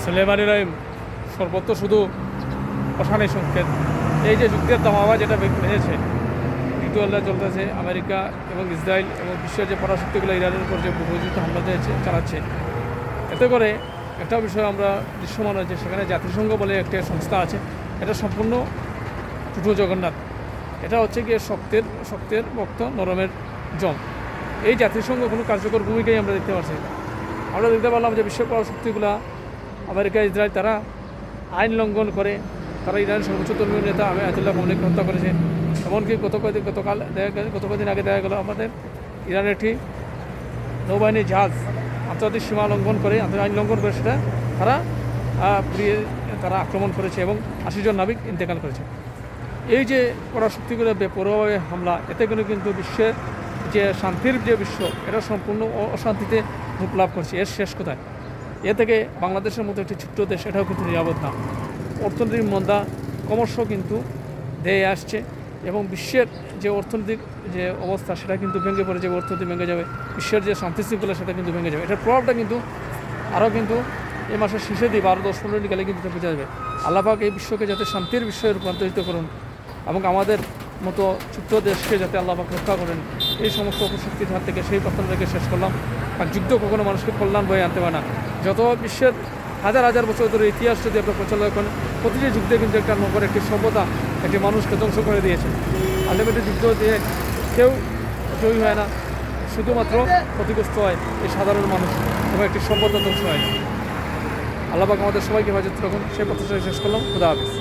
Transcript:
সুলেমানের সর্বত্র শুধু অশান্তি সংকেত। এই যে যুদ্ধের দামামা যেটা বেঁধেছে, দ্বিতীয় চলতেছে আমেরিকা এবং ইসরায়েল এবং বিশ্বের যে পরাশক্তিগুলো ইরানের উপর যে উপযুক্ত হামলা চালাচ্ছে, এতে করে একটা বিষয় আমরা দৃশ্যমান হয়েছে, সেখানে জাতিসংঘ বলে একটা সংস্থা আছে, এটা সম্পূর্ণ টুটু জগন্নাথ। এটা হচ্ছে গিয়ে শক্তের ভক্ত নরমের জম। এই জাতিসংঘ কোনো কার্যকর ভূমিকাই আমরা দেখতে পাচ্ছি। আমরা দেখতে পারলাম যে বিশ্ব পরাশক্তিগুলো আমেরিকা ইসরায়েল তারা আইন লঙ্ঘন করে, তারা ইরানের সর্বোচ্চ ধর্মীয় নেতা আয়াতুল্লাহ খোমেনিকে হত্যা করেছে। এমনকি গত কদিন আগে দেখা গেল আমাদের ইরানের একটি নৌবাহিনীর জাহাজ আন্তর্জাতিক সীমা লঙ্ঘন করে, আইন লঙ্ঘন করে সেটা তারা আক্রমণ করেছে এবং 80 জন নাবিক ইন্তেকাল করেছে। এই যে পরাশক্তিগুলো বেপরোয়াভাবে হামলা, এতে করে কিন্তু বিশ্বের যে শান্তির যে বিশ্ব, এটা সম্পূর্ণ অশান্তিতে রূপ লাভ করছে। এর শেষ কোথায়? এ থেকে বাংলাদেশের মতো একটি ছোট্ট দেশ, এটাও কিন্তু নিরাপদ না। অর্থনৈতিক মন্দা ক্রমশ কিন্তু দেয়ে আসছে এবং বিশ্বের যে অর্থনৈতিক যে অবস্থা, সেটা কিন্তু ভেঙে পড়ে যাবে, অর্থনীতি ভেঙে যাবে, বিশ্বের যে শান্তি শৃঙ্খলা সেটা কিন্তু ভেঙে যাবে। এটার প্রভাবটা কিন্তু আরও কিন্তু এই মাসের শেষে দিই 12-10-15 দিন গেলে কিন্তু বোঝা যাবে। আল্লাহ পাক এই বিশ্বকে যাতে শান্তির বিশ্বে রূপান্তরিত করুন এবং আমাদের মতো ছোট্ট দেশকে যাতে আল্লাহ পাক রক্ষা করেন এই সমস্ত অপশক্তির হাত থেকে, সেই প্রার্থনা রেখে শেষ করলাম। আর যুদ্ধ কখনো মানুষকে কল্যাণ বয়ে আনতে পারে না। যত বিশ্বের হাজার হাজার বছর ধরে ইতিহাস যদি আমরা পরিচালনা করেন, প্রতিটি যুদ্ধে কিন্তু একটা নগর, একটি সভ্যতা, একটি মানুষকে ধ্বংস করে দিয়েছে। আলটিমেটলি যুদ্ধ দিয়ে কেউ জয়ী হয় না, শুধুমাত্র ক্ষতিগ্রস্ত হয় এই সাধারণ মানুষ এবং একটি সভ্যতা ধ্বংস হয় না। আল্লাহ পাক আমাদের সবাইকে হেফাজত রাখুন, সেই প্রত্যাশায় শেষ করলাম। খুদা হাফেজ।